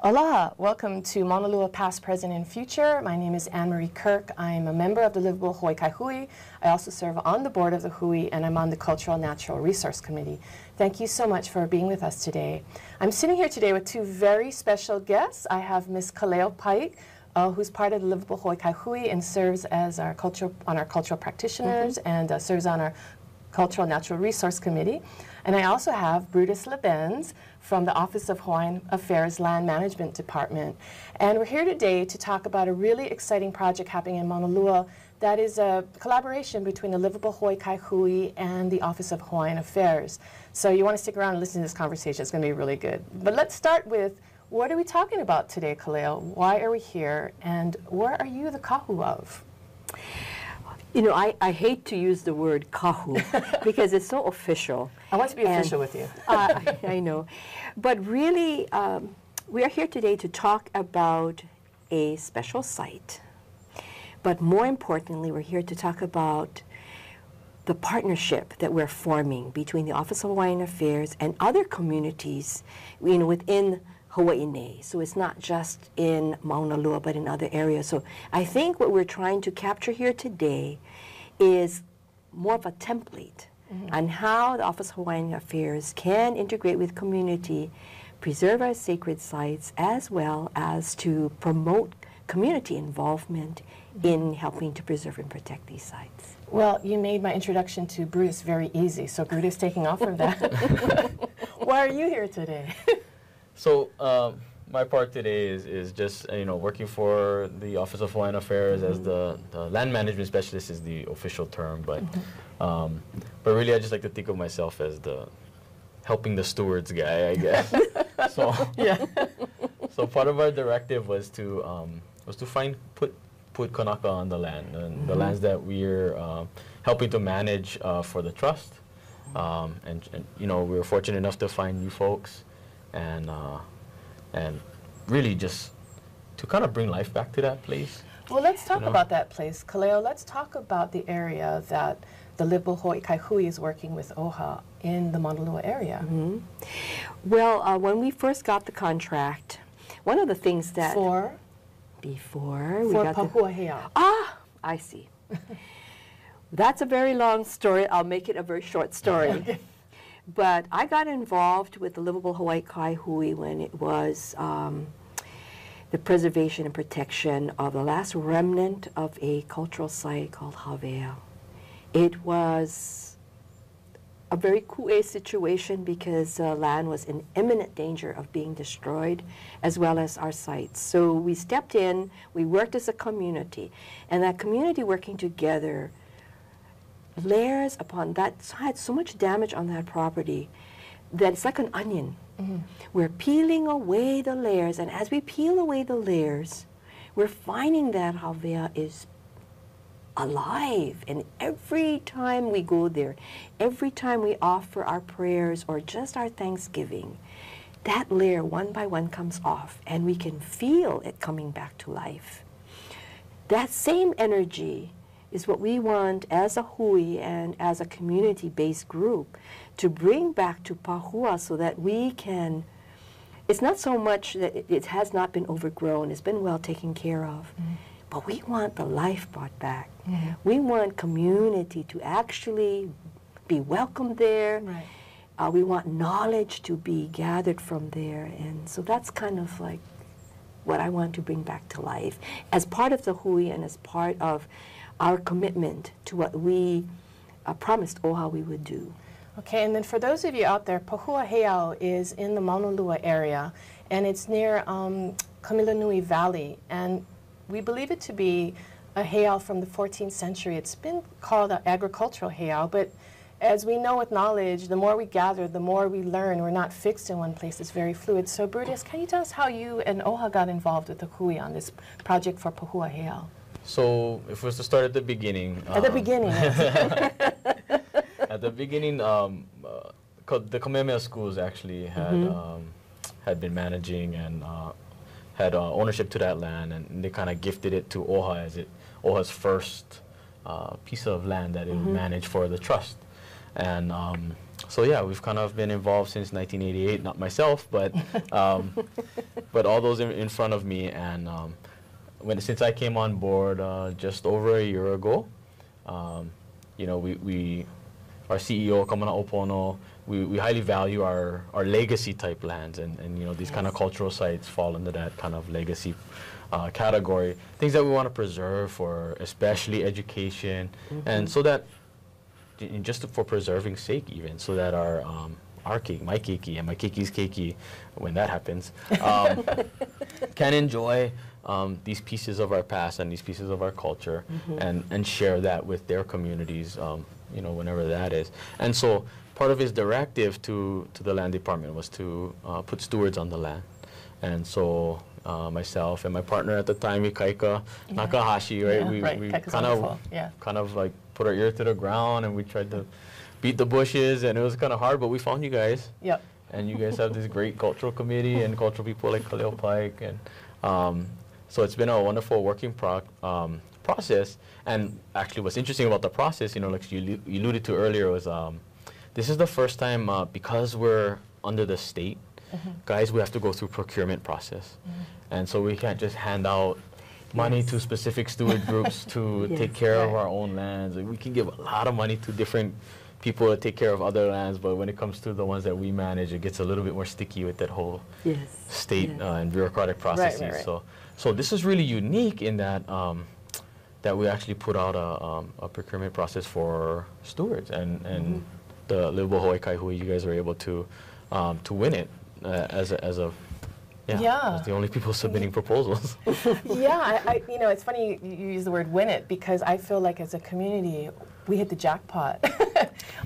Aloha! Welcome to Maunalua Past, Present, and Future. My name is Anne-Marie Kirk. I'm a member of the Livable Hawaii Kai Hui. I also serve on the board of the Hui, and I'm on the Cultural Natural Resource Committee. Thank you so much for being with us today. I'm sitting here today with two very special guests. I have Miss Kaleo Paik, who's part of the Livable Hawaii Kai Hui and serves as our cultural practitioners and serves on our Cultural Natural Resource Committee. And I also have Brutus LaBenz from the Office of Hawaiian Affairs Land Management Department. And we're here today to talk about a really exciting project happening in Maunalua that is a collaboration between the Livable Hawaii Kai Hui and the Office of Hawaiian Affairs. So you want to stick around and listen to this conversation. It's going to be really good. But let's start with, what are we talking about today, Kaleo? Why are we here? And where are you the kahu of? You know, I hate to use the word kahu because it's so official. I want to be official with you. I know. But really, we are here today to talk about a special site. But more importantly, we're here to talk about the partnership that we're forming between the Office of Hawaiian Affairs and other communities, you know, within Hawaii. So it's not just in Maunalua, but in other areas. So I think what we're trying to capture here today is more of a template on how the Office of Hawaiian Affairs can integrate with community, preserve our sacred sites, as well as to promote community involvement in helping to preserve and protect these sites. Well, you made my introduction to Brutus very easy, so Brutus taking off from that. Why are you here today? So my part today is just working for the Office of Hawaiian Affairs as the land management specialist is the official term, but really I just like to think of myself as the helping the stewards guy, I guess. So yeah. So part of our directive was to put kanaka on the land and the lands that we're helping to manage for the trust, and we were fortunate enough to find you folks. And really just to kind of bring life back to that place. Well, let's talk about that place. Kaleo, let's talk about the area that the Livable Hawaii Kai Hui is working with OHA in the Maunalua area. Well, when we first got the contract, one of the things that... For got Pahua Heiau. Ah, I see. That's a very long story. I'll make it a very short story. Okay. But I got involved with the Livable Hawaii Kai Hui when it was the preservation and protection of the last remnant of a cultural site called Hawaii. It was a very ku'e situation because land was in imminent danger of being destroyed, as well as our sites. So we stepped in, we worked as a community, and that community working together, layers upon that, had so much damage on that property that it's like an onion. We're peeling away the layers, and as we peel away the layers, we're finding that Hawaii is alive. And every time we go there, every time we offer our prayers or just our thanksgiving, that layer one by one comes off, and we can feel it coming back to life. That same energy is what we want as a hui and as a community-based group to bring back to Pahua so that we can, it's not so much that it has not been overgrown, it's been well taken care of, but we want the life brought back. We want community to actually be welcomed there. Right. We want knowledge to be gathered from there, and so that's kind of like what I want to bring back to life as part of the hui and as part of our commitment to what we promised OHA we would do. Okay, and then for those of you out there, Pahua Heiau is in the Maunalua area, and it's near Kamilanui Valley, and we believe it to be a heiau from the 14th century. It's been called an agricultural heiau, but as we know with knowledge, the more we gather, the more we learn. We're not fixed in one place. It's very fluid. So Brutus, can you tell us how you and OHA got involved with the hui on this project for Pahua Heiau? So if we was to start at the beginning. At the beginning. At the beginning, the Kamehameha schools actually had been managing and had ownership to that land, and they kind of gifted it to OHA as OHA's first piece of land that it would manage for the trust. And so yeah, we've kind of been involved since 1988, not myself, but but all those in front of me. And since I came on board just over a year ago, you know, our CEO, Kamana Opono, we highly value our legacy type lands, and you know, these kind of cultural sites fall under that kind of legacy category. Things that we want to preserve for especially education, and so that, just for preserving sake even, so that our keiki, my keiki, and my keiki's keiki, when that happens, can enjoy these pieces of our past and these pieces of our culture, and share that with their communities, you know, whenever that is. And so part of his directive to the land department was to put stewards on the land. And so myself and my partner at the time, Ikaika Nakahashi, right? We kind of like put our ear to the ground, and we tried to beat the bushes, and it was kind of hard, but we found you guys. Yep. And you guys have this great cultural committee and cultural people like Kaleo Paik, and so it's been a wonderful working process. And actually, what's interesting about the process, you know, like you alluded to earlier, was this is the first time, because we're under the state, guys, we have to go through procurement process. And so we can't just hand out money to specific steward groups to take care of our own lands. Like, we can give a lot of money to different people to take care of other lands, but when it comes to the ones that we manage, it gets a little bit more sticky with that whole state and bureaucratic processes. So this is really unique in that that we actually put out a procurement process for stewards, and the Livable Hawaii Kai Hui, you guys were able to win it as the only people submitting proposals. I you know, it's funny you use the word win it, because I feel like as a community we hit the jackpot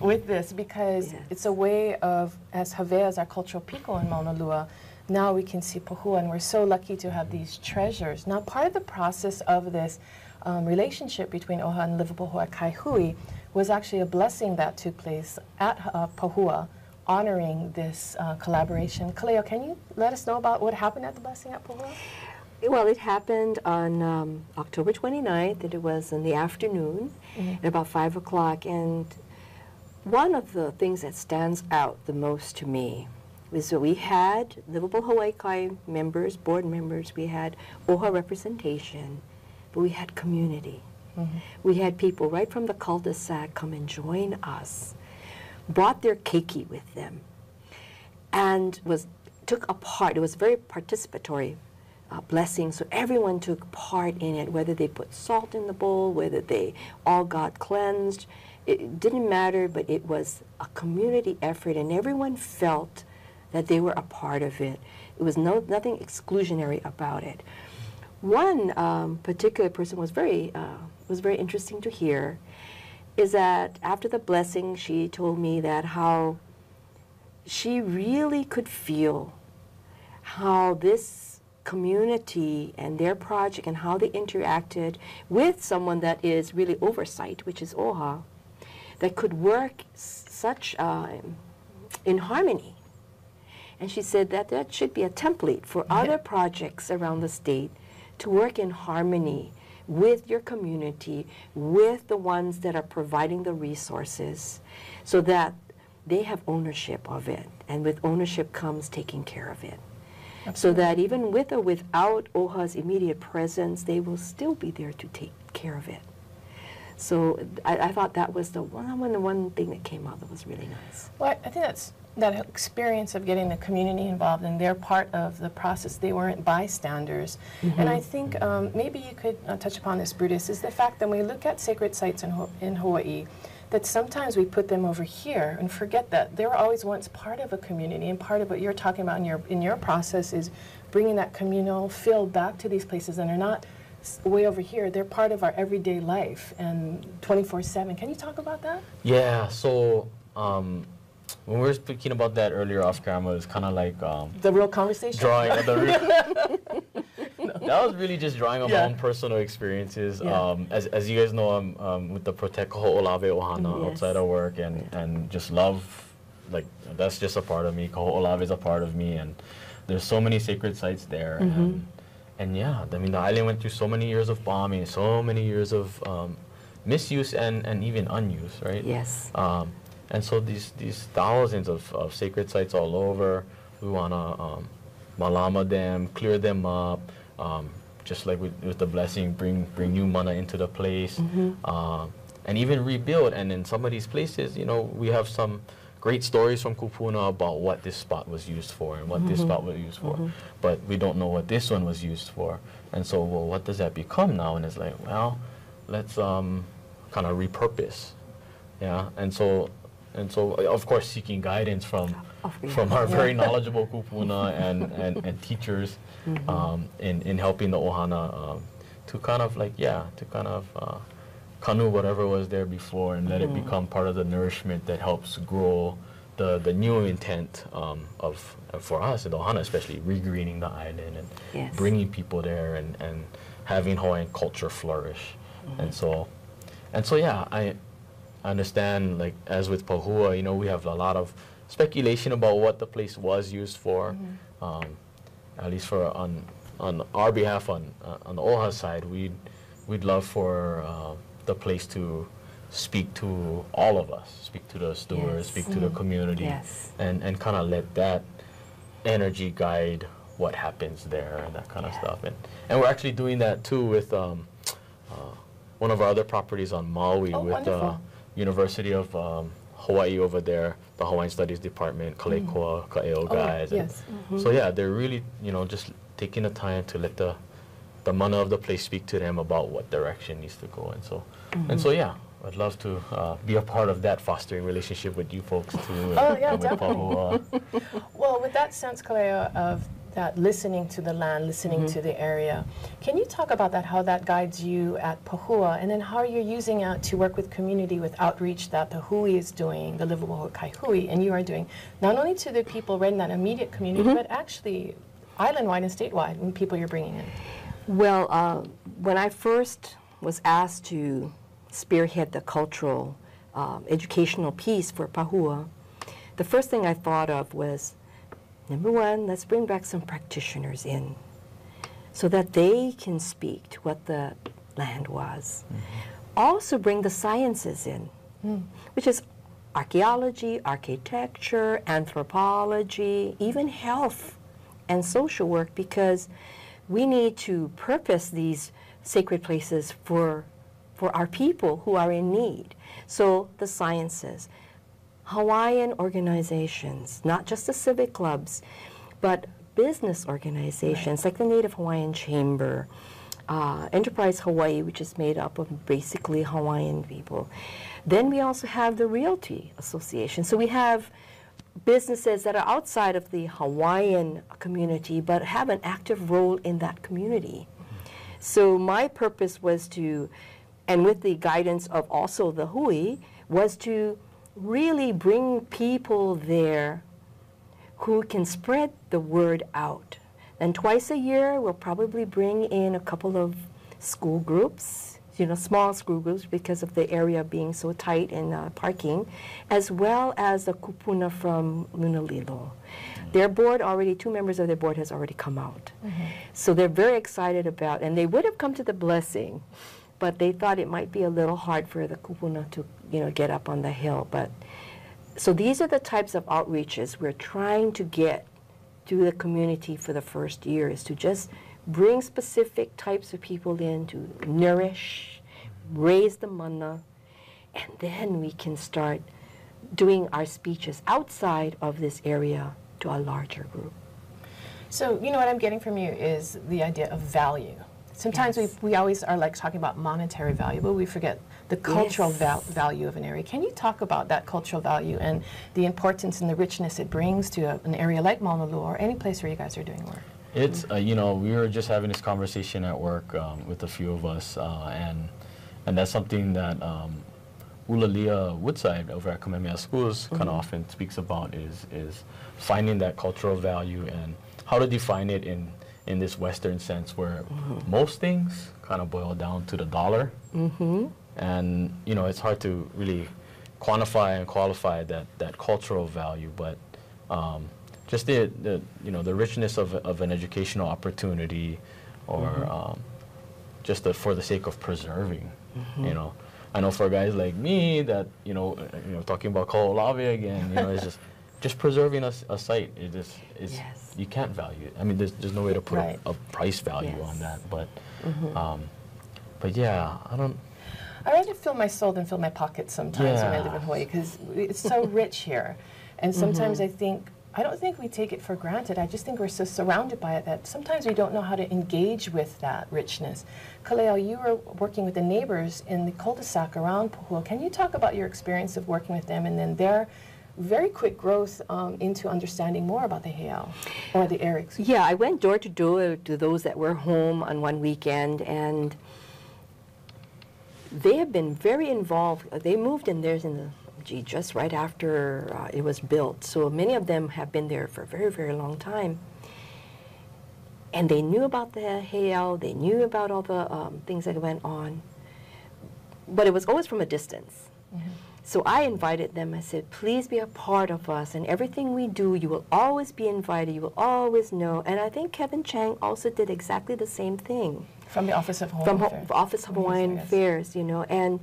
with this, because it's a way of, as Havea, as our cultural people in Maunalua, now we can see Pahua, and we're so lucky to have these treasures. Now, part of the process of this relationship between OHA and Livable Hawaii Kai Hui was actually a blessing that took place at Pahua, honoring this collaboration. Kaleo, can you let us know about what happened at the blessing at Pahua? Well, it happened on October 29th, and it was in the afternoon at about 5 o'clock. And one of the things that stands out the most to me is that we had Livable Hawaii Kai members, board members, we had OHA representation, but we had community. We had people right from the cul-de-sac come and join us, brought their keiki with them, and took a part. It was very participatory blessing, so everyone took part in it, whether they put salt in the bowl, whether they all got cleansed. It didn't matter, but it was a community effort, and everyone felt that they were a part of it. It was nothing exclusionary about it. One particular person was very interesting to hear, is that after the blessing, she told me that how she really could feel how this community and their project and how they interacted with someone that is really oversight, which is OHA, that could work such in harmony. And she said that that should be a template for other projects around the state to work in harmony with your community, with the ones that are providing the resources, so that they have ownership of it. And with ownership comes taking care of it. So that even with or without OHA's immediate presence, they will still be there to take care of it. So I thought that was the one thing that came out that was really nice. Well, I think that's that experience of getting the community involved, and they're part of the process. They weren't bystanders. And I think maybe you could touch upon this, Brutus, is the fact that when we look at sacred sites in Hawaii, that sometimes we put them over here and forget that they were always once part of a community, and part of what you're talking about in your process is bringing that communal feel back to these places, and they're not way over here. They're part of our everyday life and 24/7. Can you talk about that? Yeah, so when we were speaking about that earlier off camera, it's kind of like the real conversation. Drawing of the real. That was really just drawing on my own personal experiences. As you guys know, I'm with the Protect Kaho'olawe Ohana outside of work, and just love, like, that's just a part of me. Kaho'olawe is a part of me, and there's so many sacred sites there. And yeah, I mean, the island went through so many years of bombing, so many years of misuse and even unuse, right? Yes. And so these thousands of sacred sites all over, we want to malama them, clear them up, just like with the blessing, bring new mana into the place, and even rebuild. And in some of these places, you know, we have some great stories from kupuna about what this spot was used for and what this spot was used for, but we don't know what this one was used for. And so, well, what does that become now? And it's like, well, let's kind of repurpose, yeah. And so of course seeking guidance from our very knowledgeable kupuna and teachers in helping the ohana to kind of like, yeah, to kind of kanu whatever was there before and let it become part of the nourishment that helps grow the new intent for us in the ohana, especially regreening the island and bringing people there and having Hawaiian culture flourish. And so yeah, I understand, like as with Pahua, you know, we have a lot of speculation about what the place was used for. At least for on our behalf, on the Oha side, we'd love for the place to speak to all of us, speak to the stewards, speak to the community, and kind of let that energy guide what happens there and that kind of stuff. And we're actually doing that too with one of our other properties on Maui with the University of Hawaii over there, the Hawaiian Studies Department, Kaleo guys. So yeah, they're really, you know, just taking the time to let the mana of the place speak to them about what direction needs to go. And so yeah, I'd love to be a part of that fostering relationship with you folks too. And with Pahua. Well, with that sense, Kaleo, of that listening to the land, listening to the area, can you talk about that, how that guides you at Pahua, and then how you're using it to work with community with outreach that the Hui is doing, the Livable Hawaii Kai Hui, and you are doing, not only to the people right in that immediate community, but actually island-wide and statewide, and people you're bringing in? Well, when I first was asked to spearhead the cultural educational piece for Pahua, the first thing I thought of was, number one, let's bring back some practitioners in so that they can speak to what the land was. Also bring the sciences in, which is archaeology, architecture, anthropology, even health and social work, because we need to purpose these sacred places for our people who are in need. So the sciences, Hawaiian organizations, not just the civic clubs, but business organizations like the Native Hawaiian Chamber, Enterprise Hawaii, which is made up of basically Hawaiian people. Then we also have the Realty Association. So we have businesses that are outside of the Hawaiian community but have an active role in that community. So my purpose was to, and with the guidance of also the Hui, was to really bring people there who can spread the word out. And twice a year, we'll probably bring in a couple of school groups, you know, small school groups because of the area being so tight in parking, as well as the kupuna from Lunalilo. Their board already, 2 members of their board has already come out. So they're very excited about, and they would have come to the blessing, but they thought it might be a little hard for the kupuna to, you know, get up on the hill. But so these are the types of outreaches we're trying to get to the community for the first year, is to just bring specific types of people in to nourish, raise the mana, and then we can start doing our speeches outside of this area to a larger group. So, you know, what I'm getting from you is the idea of value. Sometimes we always are like talking about monetary value, but we forget the cultural value of an area. Can you talk about that cultural value and the importance and the richness it brings to an area like Maunalua or any place where you guys are doing work? It's, you know, we were just having this conversation at work with a few of us, and that's something that Ulalia Woodside over at Kamehameha Schools kind of often speaks about, is finding that cultural value and how to define it in this Western sense where most things kind of boil down to the dollar. And, you know, it's hard to really quantify and qualify that cultural value, but just the you know, the richness of an educational opportunity, or just for the sake of preserving, you know. I know for guys like me that, talking about Kaho'olawe again, it's just preserving a site. Yes. You can't value it. I mean, there's no way to put a price value Yes. on that. But yeah, I'd rather fill my soul than fill my pockets sometimes when I live in Hawaii, because it's so rich here. And sometimes I don't think we take it for granted. I just think we're so surrounded by it that sometimes we don't know how to engage with that richness. Kaleo, you were working with the neighbors in the cul-de-sac around Pahua. Can you talk about your experience of working with them and then their very quick growth into understanding more about the heiau, or the area? Yeah, I went door to door to those that were home on one weekend, and they have been very involved. They moved in theirs just right after it was built. So many of them have been there for a very, very long time. And they knew about the heiau, they knew about all the things that went on, but it was always from a distance. So I invited them. I said, please be a part of us, and everything we do, you will always be invited, you will always know. And I think Kevin Chang also did exactly the same thing. From the Office of Hawaiian Affairs. From Office of Hawaiian Affairs, and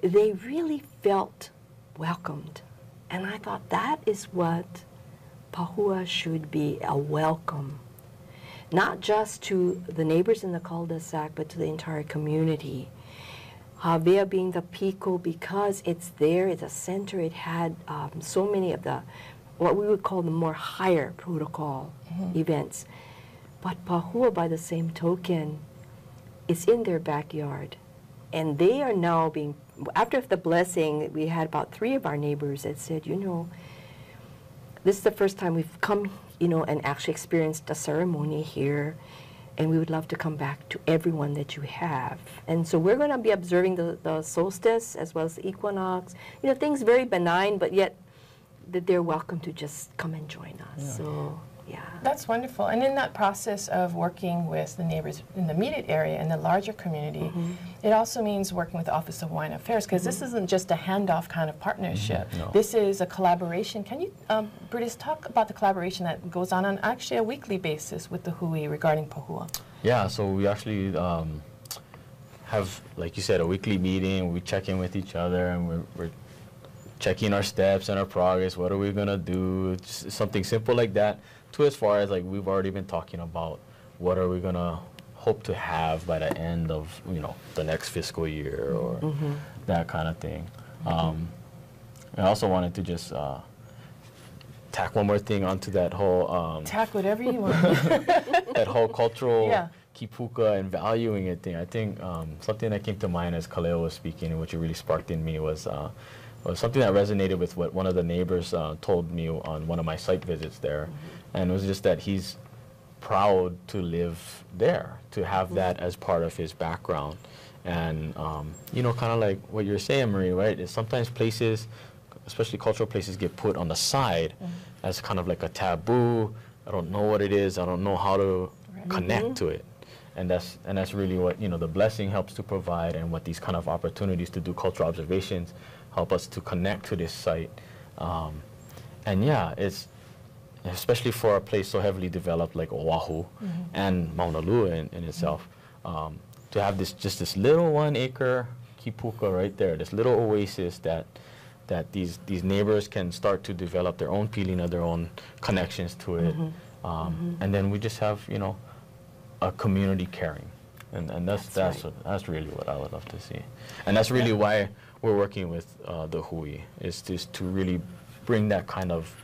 they really felt welcomed. And I thought that is what Pahua should be, a welcome. Not just to the neighbors in the cul-de-sac, but to the entire community. Havea being the Pico, because it's there, it's a center, it had so many of the, what we would call the more higher protocol events. But Pahua, by the same token, is in their backyard. And they are now being, after the blessing, we had about 3 of our neighbors that said, this is the first time we've come, and actually experienced a ceremony here, and we would love to come back to everyone that you have. And so we're going to be observing the solstice as well as the equinox, things very benign, but yet that they're welcome to just come and join us. Yeah. So, yeah. That's wonderful. And in that process of working with the neighbors in the immediate area and the larger community, it also means working with the Office of Hawaiian Affairs, because this isn't just a handoff kind of partnership. No. This is a collaboration. Can you, Brutus, talk about the collaboration that goes on actually a weekly basis with the Hui regarding Pahua? Yeah, so we actually have, like you said, a weekly meeting. We check in with each other, and we're checking our steps and our progress. What are we going to do? Just something simple like that. To as far as we've already been talking about what are we gonna hope to have by the end of the next fiscal year or that kind of thing. I also wanted to just tack one more thing onto that whole tack whatever you want. that whole cultural kipuka and valuing it thing. I think something that came to mind as Kaleo was speaking, and which really sparked in me was something that resonated with what one of the neighbors told me on one of my site visits there. And it was just that he's proud to live there, to have that as part of his background. And, kind of like what you're saying, Marie, right? Is sometimes places, especially cultural places, get put on the side as kind of like a taboo. I don't know what it is. I don't know how to connect to it. And that's really what, the blessing helps to provide, and what these kind of opportunities to do cultural observations help us to connect to this site. And yeah, it's, especially for a place so heavily developed like Oahu and Maunalua in itself, to have this little 1 acre kipuka right there, this little oasis that these neighbors can start to develop their own pilina, their own connections to it, and then we just have a community caring, and that's really what I would love to see, and that's really why we're working with the Hui, is just to really bring that kind of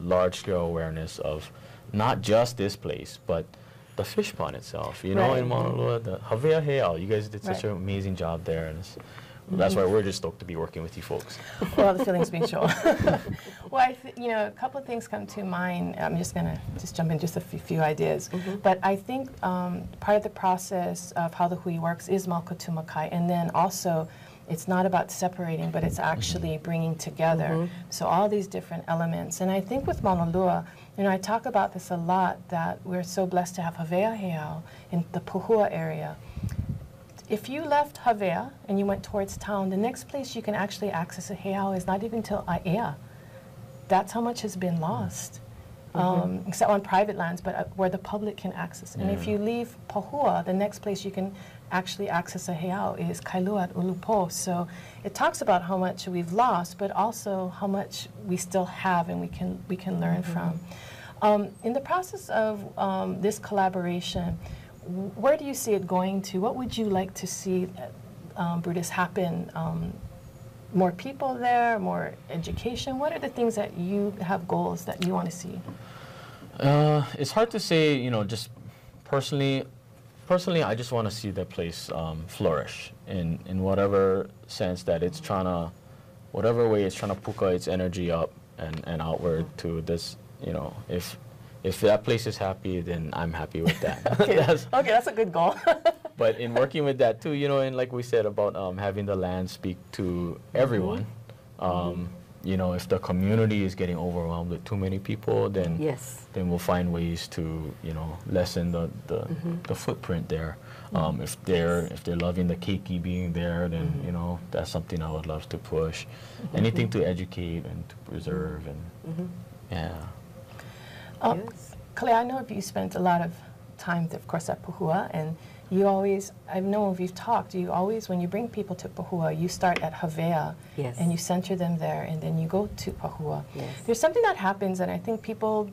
large-scale awareness of not just this place, but the fish pond itself. In Maunalua, the Havea Heiau, you guys did such an amazing job there, and that's why we're just stoked to be working with you folks. Well, the feeling's mutual. Well, a couple of things come to mind. I'm just going to jump in just a few ideas. But I think part of the process of how the Hui works is Malkatumakai, and then also it's not about separating, but it's actually bringing together. So all these different elements. And I think with Maunalua, I talk about this a lot, that we're so blessed to have Havea Heiau in the Pahua area. If you left Havea and you went towards town, the next place you can actually access a heiau is not even till Aiea. That's how much has been lost. except on private lands, but where the public can access. And if you leave Pahua, the next place you can actually access a heiau is Kailua at Ulupo. So it talks about how much we've lost, but also how much we still have and we can learn from. In the process of this collaboration, where do you see it going to? What would you like to see, Brutus, happen? More people there, more education? What are the things that you have goals that you want to see? It's hard to say, you know, just personally, I just want to see the place flourish in whatever sense that it's trying to, whatever way it's trying to puka its energy up and outward to this, you know, if that place is happy, then I'm happy with that. Okay, that's a good goal. But in working with that too, you know, and like we said about having the land speak to everyone, you know, if the community is getting overwhelmed with too many people, then then we'll find ways to, you know, lessen the footprint there. If they're loving the keiki being there, then you know, that's something I would love to push. Anything to educate and to preserve and Kaleo, I know you spent a lot of time, of course, at Pahua, and you always, I know if you've talked, you always, when you bring people to Pahua, you start at Havea, and you center them there, and then you go to Pahua. There's something that happens, and I think people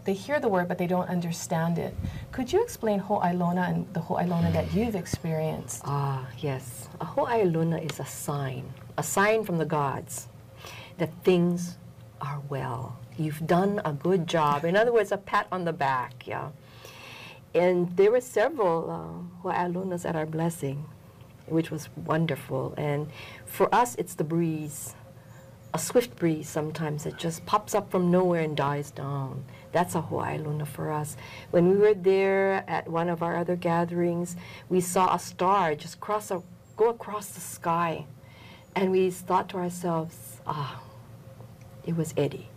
they hear the word, but they don't understand it. Could you explain Ho'ailona and the Ho'ailona that you've experienced? Yes. A Ho'ailona is a sign from the gods that things are well. You've done a good job. In other words, a pat on the back, And there were several Ho'ailonas at our blessing, which was wonderful. And for us, it's the breeze, a swift breeze sometimes that just pops up from nowhere and dies down. That's a Ho'ailona for us. When we were there at one of our other gatherings, we saw a star just go across the sky. And we thought to ourselves, it was Eddie.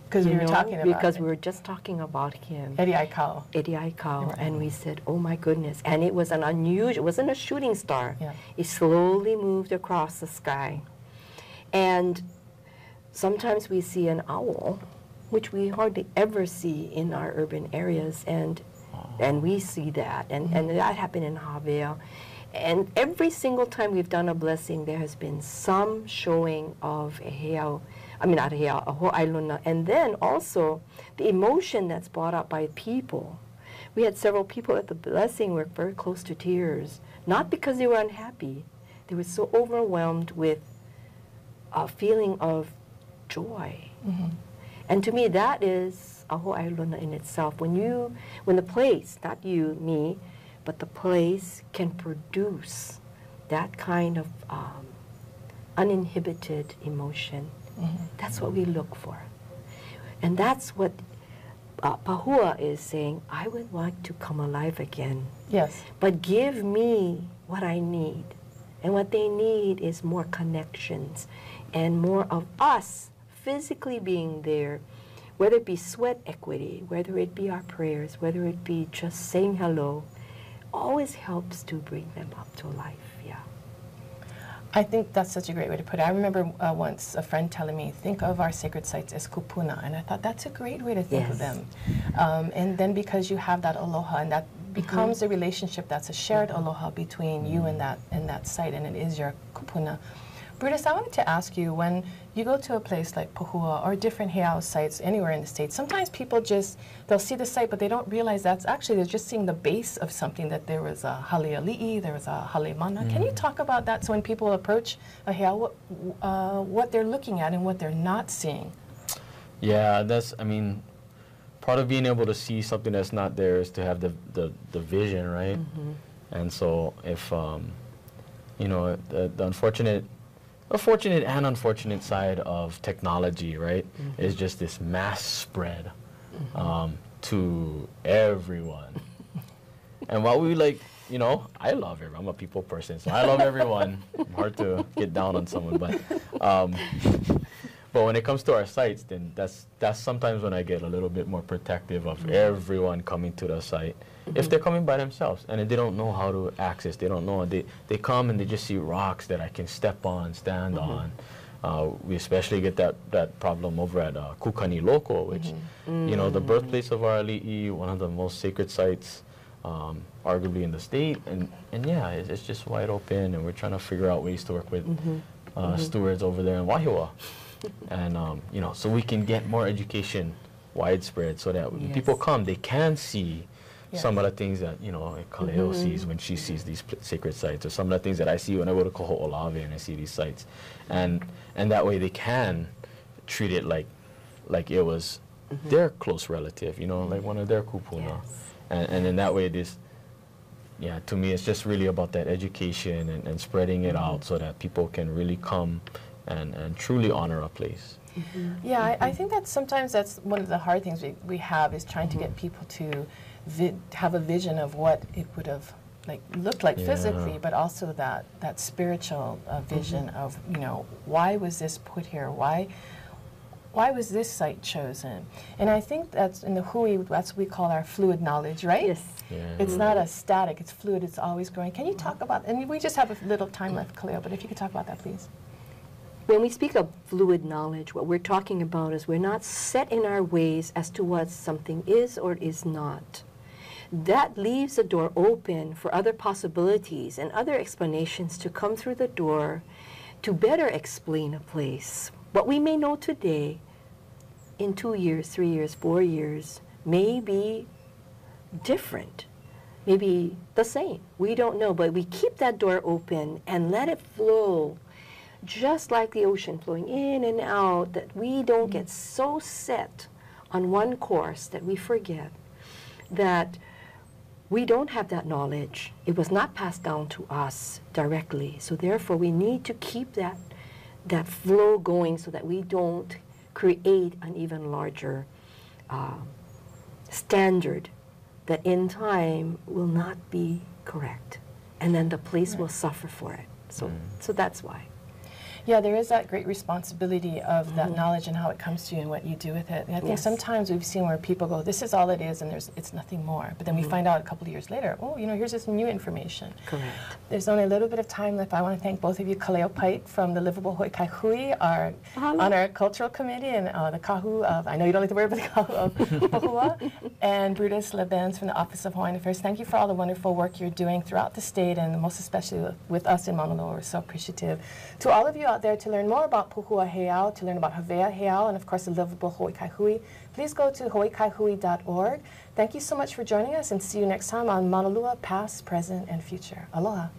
Because we were talking about Because we were just talking about him. Eddie Aikau. Eddie Aikau. And we said, oh my goodness. And it was an unusual, it wasn't a shooting star. It slowly moved across the sky. And sometimes we see an owl, which we hardly ever see in our urban areas. And we see that. And that happened in Havea. And every single time we've done a blessing, there has been some showing of a heiau, a Ho'ailona. And then also the emotion that's brought up by people. We had several people at the blessing who were very close to tears, not because they were unhappy. They were so overwhelmed with a feeling of joy. And to me, that is a Ho'ailona in itself. When the place, not you, me, but the place can produce that kind of uninhibited emotion. That's what we look for. And that's what Pahua is saying, I would like to come alive again. But give me what I need. And what they need is more connections and more of us physically being there, whether it be sweat equity, whether it be our prayers, whether it be just saying hello, always helps to bring them up to life. I think that's such a great way to put it. I remember once a friend telling me, think of our sacred sites as kupuna, and I thought that's a great way to think of them. And then because you have that aloha, and that becomes a relationship that's a shared aloha between you and that site, and it is your kupuna. Brutus, I wanted to ask you, when you go to a place like Pahua or different heiau sites anywhere in the States, sometimes people they'll see the site, but they don't realize that's actually, they're just seeing the base of something, that there was a haleali'i, there was a halemana. Can you talk about that, so when people approach a heiau, what they're looking at and what they're not seeing? Yeah, that's, I mean, part of being able to see something that's not there is to have the vision, right? And so if, you know, the fortunate and unfortunate side of technology, right, is just this mass spread to everyone. And while we you know, I love everyone. I'm a people person, so I love everyone. Hard to get down on someone, but when it comes to our sites, then that's sometimes when I get a little bit more protective of everyone coming to the site. If they're coming by themselves and they don't know how to access, they don't know, they come and they just see rocks that I can step on, stand on, We especially get that problem over at Kukani Loko, which, you know, the birthplace of our ali'i, one of the most sacred sites, arguably in the state, and yeah, it's just wide open, and we're trying to figure out ways to work with stewards over there in Wahiawa, and you know, so we can get more education widespread, so that when people come, they can see some of the things that, you know, Kaleo sees when she sees these sacred sites, or some of the things that I see when I go to Koho'olawe and I see these sites, and that way they can treat it like it was their close relative, you know, like one of their kupuna. And in that way, this, yeah, to me, it's just really about that education and spreading it out so that people can really come and truly honor a place. Yeah, I think that sometimes that's one of the hard things we have, is trying to get people to have a vision of what it would have looked like physically, but also that spiritual vision of, you know, why was this put here? Why was this site chosen? And I think that's in the Hui, that's what we call our fluid knowledge, right? Yes. It's not a static, it's fluid, it's always growing. Can you talk about, and we just have a little time left, Kaleo, but if you could talk about that, please. When we speak of fluid knowledge, what we're talking about is we're not set in our ways as to what something is or is not. That leaves the door open for other possibilities and other explanations to come through the door to better explain a place. What we may know today, in 2 years, 3 years, 4 years, may be different, maybe the same. We don't know, but we keep that door open and let it flow, just like the ocean flowing in and out, that we don't get so set on one course that we forget that we don't have that knowledge. It was not passed down to us directly. So therefore, we need to keep that flow going so that we don't create an even larger standard that in time will not be correct. And then the place will suffer for it. So that's why. Yeah, there is that great responsibility of that knowledge and how it comes to you and what you do with it. And I think sometimes we've seen where people go, this is all it is, and it's nothing more. But then we find out a couple of years later, oh, you know, here's this new information. Correct. There's only a little bit of time left. I want to thank both of you, Kaleo Paik from the Livable Hawaii Kai Hui, on our cultural committee, and the kahu of, I know you don't like the word, but the kahu of Pahua, and Brutus, LaBenz from the Office of Hawaiian Affairs. Thank you for all the wonderful work you're doing throughout the state, and most especially with us in Maunalua. We're so appreciative. To all of you out there, to learn more about Pahua Heiau, to learn about Havea Heiau, and of course the Livable Hawaii Kai Hui, please go to hawaiikaihui.org. Thank you so much for joining us, and see you next time on Maunalua, Past, Present, and Future. Aloha.